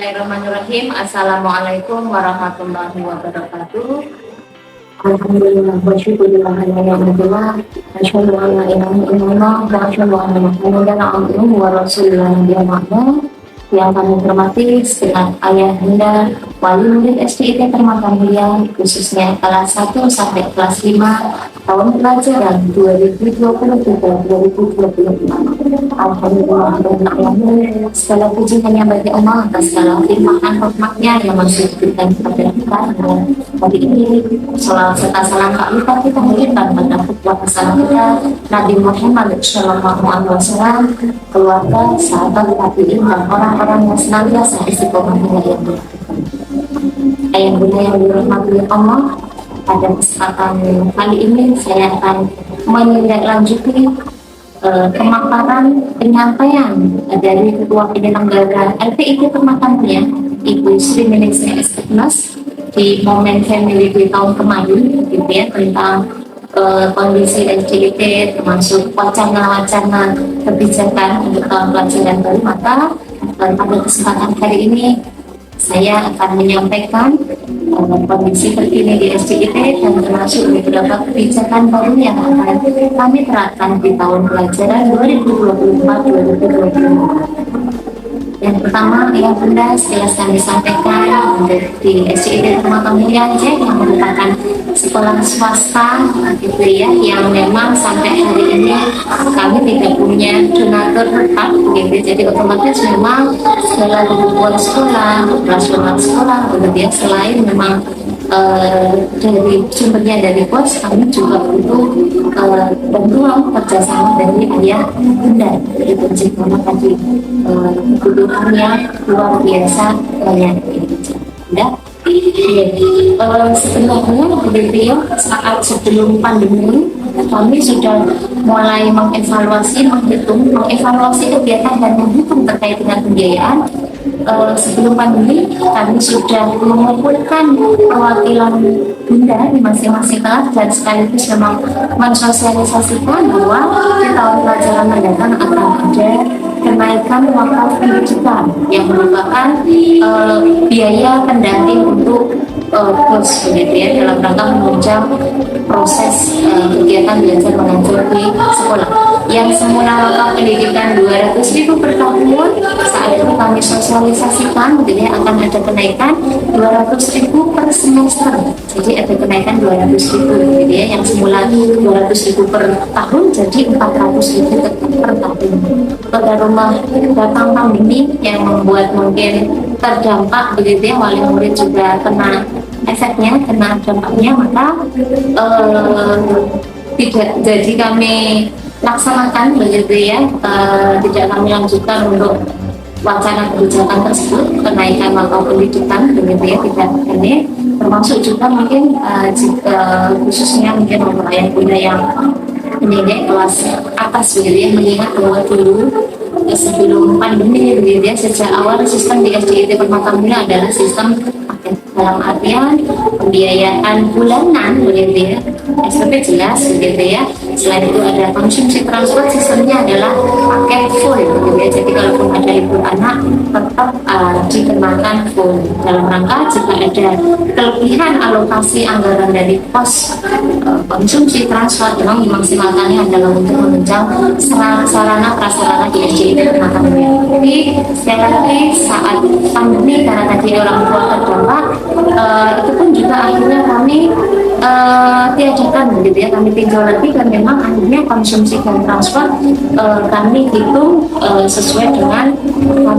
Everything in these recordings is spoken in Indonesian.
Bismillahirrahmanirrahim. Assalamualaikum warahmatullahi wabarakatuh. Alhamdulillah wa syukurillah alhamdulillah asyhadu an la ilaha illallah wa asyhadu anna muhammadan abduhu wa rasulullah yang kami hormati segenap ayah bunda wali murid SDIT Permata Mulia, khususnya kelas 1 sampai kelas 5 tahun pelajaran 2023-2024. Alhamdulillah, segala puji hanya bagi Allah atas segala firman rahmatnya yang masih diberikan kepada kita. Hari ini salam serta salam tak lupa kita hadirkan pada kekuatan salam kita Nabi Muhammad SAW, keluarga, sahabat, tabi'in, dan orang-orang yang senantiasa istiqomah hingga yang berikutnya. Ayah bunda yang dirahmati Allah, pada kesempatan kali ini saya akan menindaklanjuti pemaparan penyampaian dari Ketua Penyelenggara LPIT Permata Mulia, Ibu Sri Meningsih S.Mas, di momen Family Day tahun kemarin, gitu ya, tentang kondisi SDIT termasuk wacana-wacana kebijakan untuk tahun pelajaran baru. Maka pada kesempatan hari ini saya akan menyampaikan kondisi terkini di SDIT dan termasuk beberapa kebijakan baru yang akan kami terapkan di tahun pelajaran 2024-2025. Yang pertama, yang bunda sekilas kami sampaikan di SDIT Permata Mulia yang merupakan sekolah swasta, gitu ya, yang memang sampai hari ini kami tidak punya donatur tetap, gitu. Jadi otomatis memang segala kebutuhan sekolah, operasional sekolah, kemudian selain memang dari sumbernya dari pos, kami juga butuh bantuan kerjasama dari ayah bunda, dari pencegahan tadi kebutuhannya luar biasa banyak. Sebenarnya begitu ya, saat sebelum pandemi kami sudah mulai mengevaluasi kegiatan dan menghitung terkait dengan pembiayaan. Sebelum pandemi kami sudah mengumpulkan perwakilan bunda di masing-masing kelas dan sekaligus memang mensosialisasikan bahwa di tahun pelajaran mendatang akan ada kenaikan wakaf pendidikan yang merupakan biaya pendamping untuk kurs, begitu ya, dalam rangka menunjang proses kegiatan belajar mengajar di sekolah. Yang semula wakaf pendidikan 200.000 per tahun, saat ini kami sosialisasikan, gitu ya, akan ada kenaikan 200.000 per semester. Jadi ada kenaikan 200.000, gitu ya, yang semula 200.000 per tahun jadi 400.000 per tahun. Pada rumah datang pandemi yang membuat mungkin terdampak, begitu ya, wali murid juga kena efeknya, kena dampaknya, maka tidak jadi kami laksanakan, begitu ya, tidak kami lanjutkan untuk wacana kebijakan tersebut, kenaikan wakaf pendidikan, begitu ya, tidak ini, termasuk juga mungkin jika khususnya mungkin untuk ayah bunda yang mendidik kelas atas, begitu ya, mengingat bahwa dulu sebelum pandemi, begitu ya, sejak awal sistem di SDIT Permata Mulia adalah sistem dalam artian pembiayaan bulanan, begitu ya, SPP jelas, begitu ya. Selain itu ada konsumsi transport, sistemnya adalah paket full, begitu ya. Jadi kalaupun ada libur anak tetap dikenakan full, dalam rangka jika ada kelebihan alokasi anggaran dari pos konsumsi transport memang dimaksimalkannya adalah untuk menunjang sarana prasarana di SDIT Permata Mulia. Tapi sekali lagi saat pandemi, karena tadi orang tua terdampak, itu pun juga akhirnya kami tiadakan, begitu ya, kami tinjau lagi dan memang akhirnya konsumsi dan transport kami hitung sesuai dengan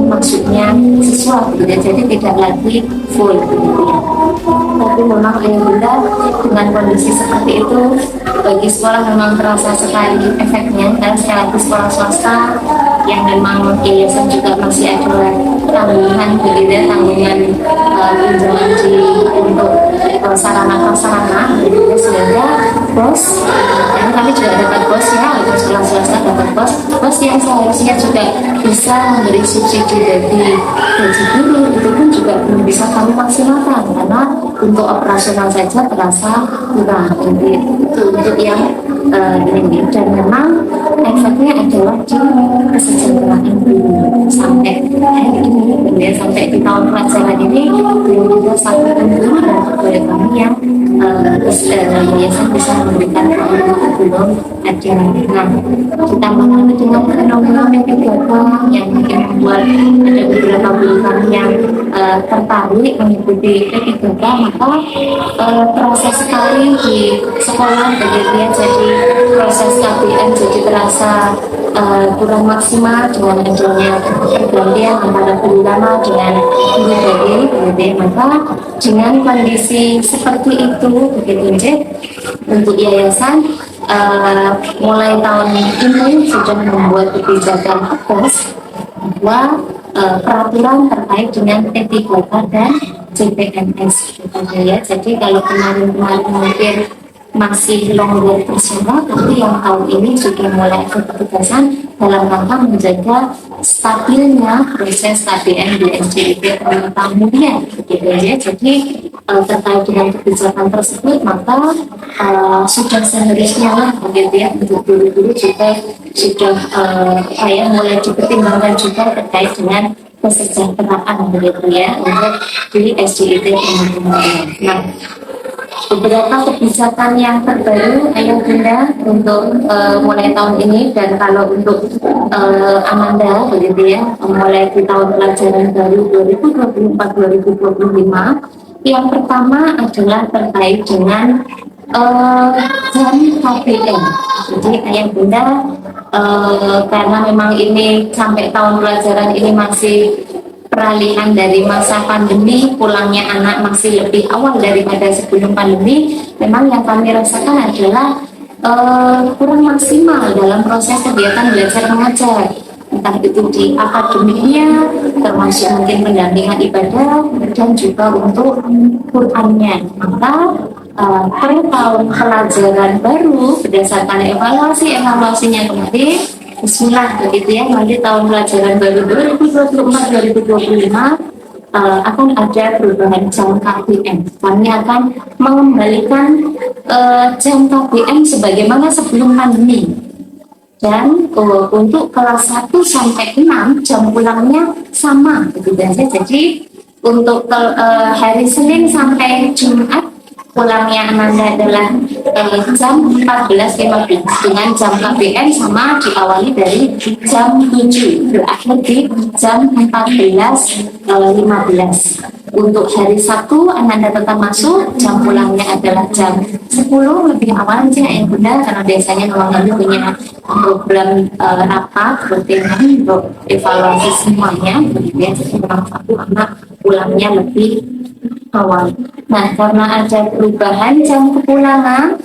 maksudnya sesuai, gitu ya, jadi tidak lagi full, begitu ya. Tapi memang ayah bunda dengan kondisi seperti itu bagi sekolah memang terasa sekali efeknya, dan sekali lagi sekolah swasta yang memang yayasan juga masih ada tanggungan, begitu ya, tanggungan pinjaman untuk sarana-prasarana, begitu ya, sehingga bos, dan kami juga dapat bos ya, untuk sekolah swasta dapat bos yang seharusnya juga bisa memberi subsidi dari gaji guru, itu pun juga belum bisa kami maksimalkan karena untuk operasional saja terasa kurang. Jadi itu untuk yang ini, dan memang satunya adalah di kesejahteraan guru sampai hari ini, ya, sampai di tahun pelajaran ini belum ada satu guru dan pegawai kami yang yayasan bisa memberikan pelatihan belum ada. Nah, ditambah lagi dengan fenomena P3K yang mungkin membuat ada beberapa guru kami yang tertarik mengikuti P3K, maka proses sekali di sekolah begitu ya, jadi proses KBM jadi terasa kurang maksimal dengan adanya pergantian antara guru lama dengan guru baru begitu ya. Maka dengan kondisi seperti itu begitu ya, untuk yayasan mulai tahun ini sudah membuat kebijakan tegas bahwa peraturan terkait dengan P3K dan CPNS gitu ya. Jadi kalau kemarin-kemarin mungkin masih longgar bersama, tapi yang tahun ini sudah mulai ada ketegasan dalam rangka menjaga stabilnya proses KBM di SDIP Permata Mulia gitu ya. Jadi terkait dengan kebijakan tersebut, maka sudah seharusnya lah begitu ya, untuk guru-guru juga sudah mulai dipertimbangkan juga terkait dengan kesejahteraan begitu ya untuk di SDIP Permata Mulia. Nah, beberapa kebijakan yang terbaru Ayah Bunda untuk mulai tahun ini, dan kalau untuk Amanda begitu ya, mulai di tahun pelajaran baru 2024-2025, yang pertama adalah terkait dengan jam KBM. Jadi Ayah Bunda karena memang ini sampai tahun pelajaran ini masih peralihan dari masa pandemi, pulangnya anak masih lebih awal daripada sebelum pandemi, memang yang kami rasakan adalah kurang maksimal dalam proses kegiatan belajar mengajar, entah itu di akademiknya, termasuk mungkin pendampingan ibadah, dan juga untuk Qurannya. Maka per tahun pelajaran baru berdasarkan evaluasinya kemarin, Bismillah begitu ya, nanti tahun pelajaran baru 2024-2025 akan ada perubahan jam KBM. Kami akan mengembalikan jam KBM sebagaimana sebelum pandemi. Dan untuk kelas 1 sampai 6 jam pulangnya sama begitu aja. Jadi untuk hari Senin sampai Jumat pulangnya Amanda adalah jam 14.15 dengan jam KBM sama diawali dari jam 7 berakhir di jam 14.15. Untuk hari Sabtu Amanda tetap masuk, jam pulangnya adalah jam 10 lebih awal aja ya Bunda, karena biasanya memang kami punya program rapat rutinan untuk evaluasi semuanya begitu ya. Jadi memang Sabtu anak pulangnya lebih awal. Nah, karena ada perubahan jam kepulangan,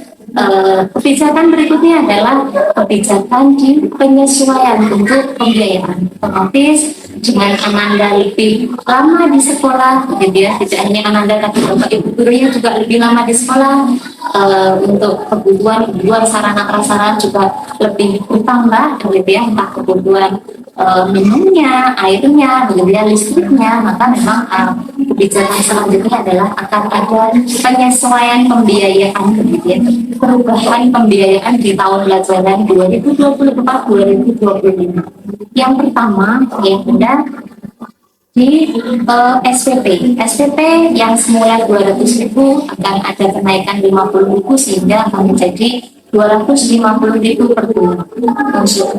kebijakan berikutnya adalah kebijakan di penyesuaian bentuk pembiayaan. Otomatis dengan Amanda lebih lama di sekolah, gitu ya. Tidak hanya Amanda, tapi bapak ibu gurunya juga lebih lama di sekolah. Untuk kebutuhan sarana prasarana juga lebih bertambah, gitu ya. Entah kebutuhan minumnya, airnya, begitu ya, listriknya. Maka memang kebijakan selanjutnya adalah akan ada penyesuaian pembiayaan, begitu ya, perubahan pembiayaan di tahun pelajaran 2024-2025. Yang pertama, ya Bunda, di SPP yang semula 200.000 akan ada kenaikan 50.000 sehingga akan menjadi 250.000 per bulan.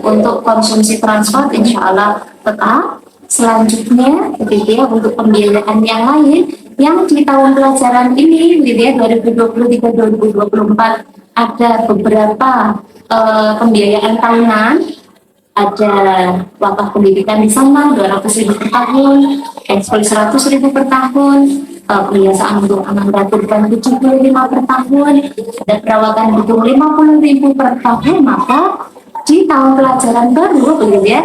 Untuk konsumsi transport insya Allah tetap. Selanjutnya begitu ya, untuk pembiayaan yang lain yang di tahun pelajaran ini gitu ya, 2023-2024 ada beberapa pembiayaan tahunan. Ada wakaf pendidikan di sana 200.000 per tahun, ekspor 100.000 per tahun, kebiasaan untuk Amanda Kurban 75 per tahun, ada perawatan gedung 50.000 per tahun. Maka di tahun pelajaran baru begitu ya,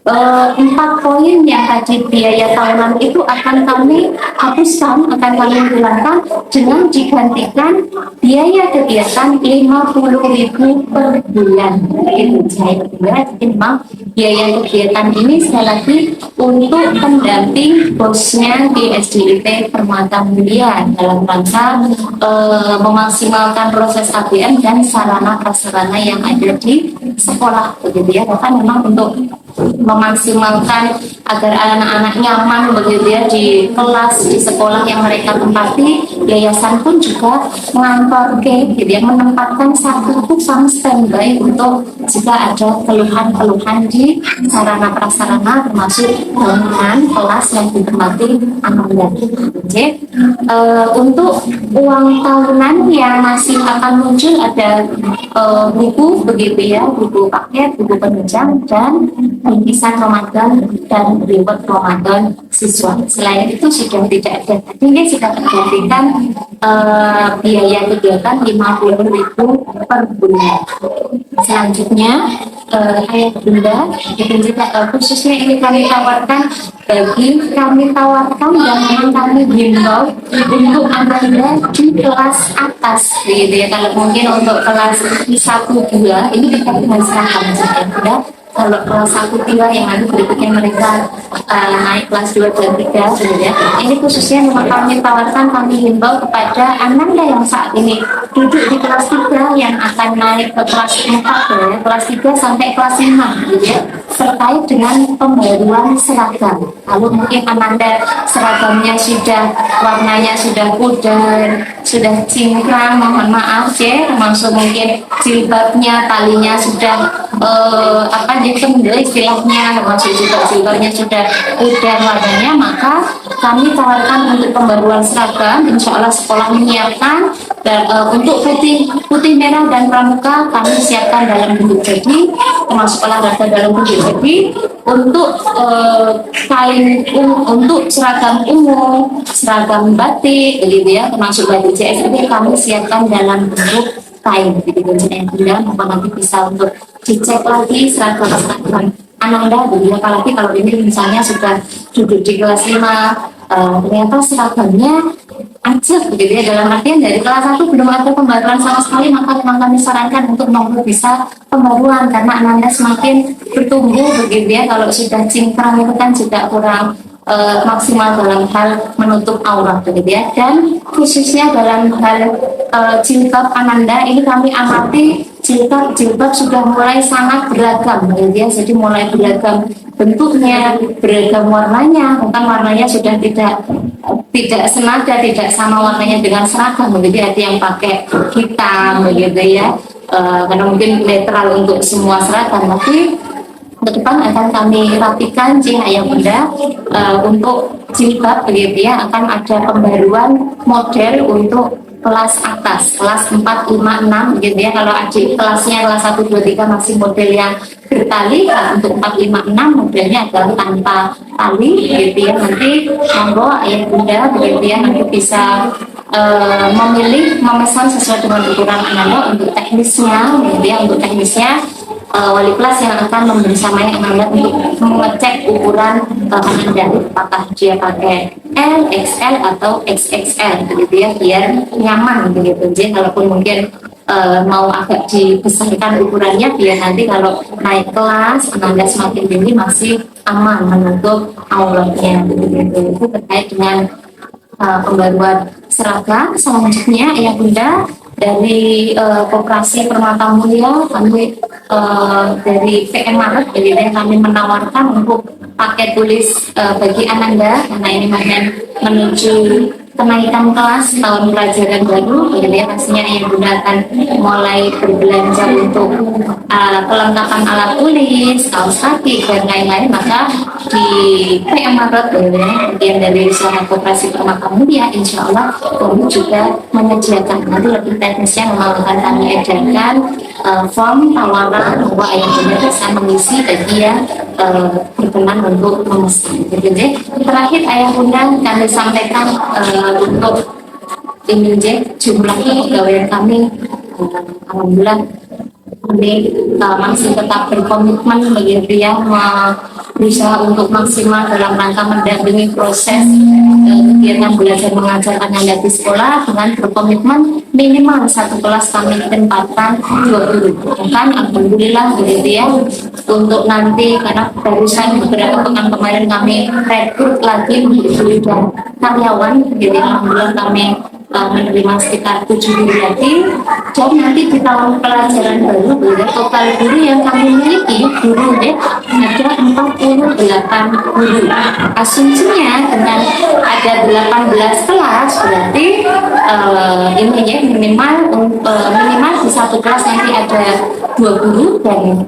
4 poin yang tadi biaya tahunan itu akan kami hapuskan, akan kami hilangkan dengan digantikan biaya kegiatan 50.000 per bulan. Itu saya kira memang biaya kegiatan ini sekali lagi untuk pendamping bosnya di SDIT Permata Mulia dalam rangka memaksimalkan proses ABM dan sarana prasarana yang ada di sekolah, begitu ya. Bahkan memang untuk memaksimalkan agar anak-anak nyaman begitu ya di kelas di sekolah yang mereka tempati, yayasan pun juga mengantor gitu ya, menempatkan satu tukang standby untuk jika ada keluhan-keluhan di sarana prasarana termasuk bangunan kelas yang ditempati anak-anak. Oke. Untuk uang tahunan yang masih akan muncul ada buku begitu ya, buku paket, buku penunjang, dan bingkisan Ramadan dan reward Ramadan siswa. Selain itu sudah tidak ada, ini sudah tergantikan biaya kegiatan 50.000 per bulan. Selanjutnya ayah bunda itu juga khususnya ini kami tawarkan dan memang kami himbau untuk Anda di kelas atas gitu ya. Kalau mungkin untuk kelas 1-2 ini kita dengan seragam saja. Kalau kelas 1-2 yang nanti berikutnya mereka naik kelas 2 dan 3 sebenarnya ini khususnya memang kami tawarkan, kami himbau kepada Ananda yang saat ini duduk di kelas 3 yang akan naik ke kelas 4 ya, kelas 3 sampai kelas 5 gitu ya, terkait dengan pembaruan seragam. Lalu mungkin Ananda seragamnya sudah warnanya sudah pudar, sudah cingkrang, mohon maaf ya, termasuk mungkin jilbabnya talinya sudah dikendel istilahnya, termasuk juga jilbabnya sudah pudar warnanya, maka kami tawarkan untuk pembaruan seragam. Insya Allah sekolah menyiapkan dan untuk putih merah dan pramuka kami siapkan dalam bentuk jadi, termasuk olahraga dalam bentuk jadi. Untuk kain untuk seragam umum, seragam batik gitu ya, termasuk batik JSD kami siapkan dalam bentuk kain gitu. Yang tidak nanti bisa untuk dicek lagi seragam Ananda gitu ya. Apalagi kalau ini misalnya sudah duduk di kelas 5 ternyata seragamnya aja begitu ya, dalam artian dari kelas 1 belum ada pembaruan sama sekali, maka memang kami sarankan untuk bisa pembaruan karena Ananda semakin bertumbuh begitu ya. Kalau sudah cingkrang itu kan juga kurang maksimal dalam hal menutup aurat begitu ya. Dan khususnya dalam hal jilbab Ananda ini kami amati jilbab sudah mulai sangat beragam begitu ya. Jadi mulai beragam bentuknya, beragam warnanya, bahkan warnanya sudah tidak senada, tidak sama warnanya dengan seragam begitu. Ada yang pakai hitam begitu ya, karena mungkin netral untuk semua seragam. Tapi ke depan akan kami rapikan ayah bunda untuk jilbab begitu ya, akan ada pembaruan model untuk kelas atas, kelas 4, 5, 6 gitu ya. Kalau adik kelasnya kelas 1, 2, 3 masih model yang bertali, untuk 4, 5, 6 modelnya adalah tanpa tali gitu ya. Nanti monggo ayah bunda begitu ya, nanti bisa memilih memesan sesuai dengan ukuran Ananda. Untuk teknisnya gitu ya, untuk teknisnya wali kelas yang akan membersamai Ananda untuk mengecek ukuran Ananda, apakah dia pakai L, XL atau XXL begitu ya, biar nyaman begitu. Jadi kalaupun mungkin mau agak dibesarkan ukurannya biar nanti kalau naik kelas Ananda semakin tinggi masih aman menutup auratnya begitu. Itu terkait dengan pembaruan seragam. Selanjutnya ayah bunda dari Koperasi Permata Mulia, kami dari PM Maret jadi kami menawarkan untuk paket tulis bagi Ananda karena ini menuju kenaikan kelas tahun pelajaran baru. Jadi pastinya ayah bunda akan mulai berbelanja untuk kelengkapan alat tulis, kaos kaki dan lain-lain. Maka di PM Maret kemudian dari usaha Koperasi Permata Mulia, insya Allah kami juga menyediakan, nanti lebih teknisnya memang akan kami edarkan form tawaran bahwa ayah bunda bisa mengisi bagi yang berkenan untuk memesan. Jadi terakhir ayah bunda kami sampaikan untuk ini jumlah pegawai kami, alhamdulillah kami masih tetap berkomitmen begitu ya berusaha untuk maksimal dalam rangka mendampingi proses kegiatan belajar mengajar anak di sekolah dengan berkomitmen minimal satu kelas kami tempatkan 20. Kan alhamdulillah gitu ya, untuk nanti karena barusan beberapa pekan kemarin kami rekrut lagi untuk guru dan karyawan, jadi alhamdulillah kami menerima sekitar 7 guru lagi. Dan nanti di tahun pelajaran baru total guru yang kami miliki guru ya ada 48 guru. Asumsinya dengan ada 18 kelas berarti ini ya minimal di satu kelas nanti ada 2 guru, dan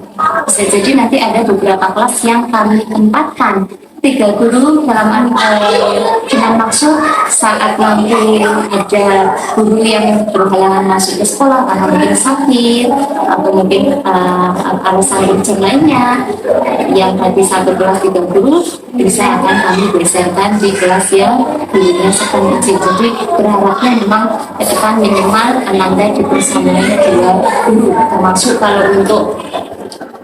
bisa jadi nanti ada beberapa kelas yang kami tempatkan 3 guru dalam dengan maksud saat nanti ada guru yang berhalangan masuk ke sekolah karena mungkin sakit atau mungkin alasan ujian lainnya, yang tadi satu kelas 3 guru bisa akan kami geserkan di kelas yang gurunya sedang ujian. Jadi berharapnya memang ke depan minimal Ananda dibersamai 2 guru, termasuk kalau untuk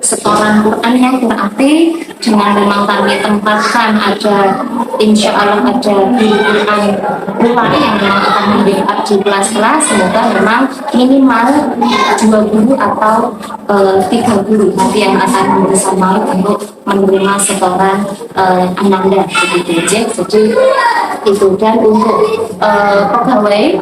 setoran Quran yang berarti dengan memang kami tempatkan ada insya Allah ada di Quran pula yang memang akan membackup di kelas-kelas, semoga memang minimal 2 guru atau 3 guru nanti yang akan bersama untuk menerima setoran Ananda begitu aja. Jadi itu, dan untuk pegawai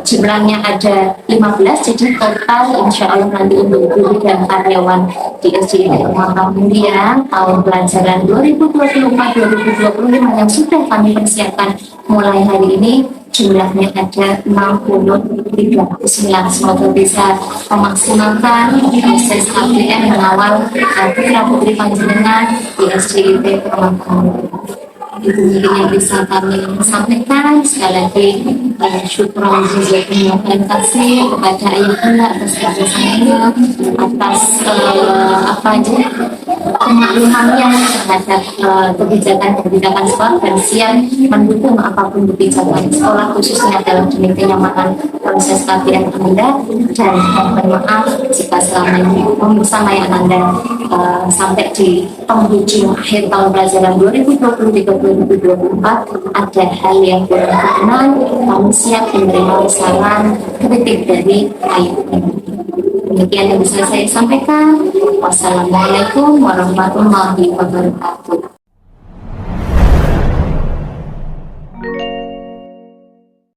jumlahnya ada 15, jadi total insya Allah nanti untuk guru dan karyawan di SDIT Muhammadiyah tahun pelajaran 2024-2025 yang sudah kami persiapkan mulai hari ini jumlahnya ada 63. Semoga bisa memaksimalkan proses APM mengawal putra putri panjenengan di SDIT Muhammadiyah. Itu mungkin yang bisa kami sampaikan. Sekali lagi syukur jazakumullah terima kasih kepada ayahanda atas kerjasamanya, atas apa aja kemaklumannya terhadap kebijakan sekolah dan siap mendukung apapun kebijakan sekolah khususnya dalam demi kenyamanan proses KPM Anda, dan mohon maaf jika selama ini bersama yang Anda sampai di penghujung akhir tahun pelajaran 2023-2024 ada hal yang kurang berkenan, kami siap menerima saran kritik dari ayat ini. Demikian yang bisa saya sampaikan. Wassalamualaikum warahmatullahi wabarakatuh.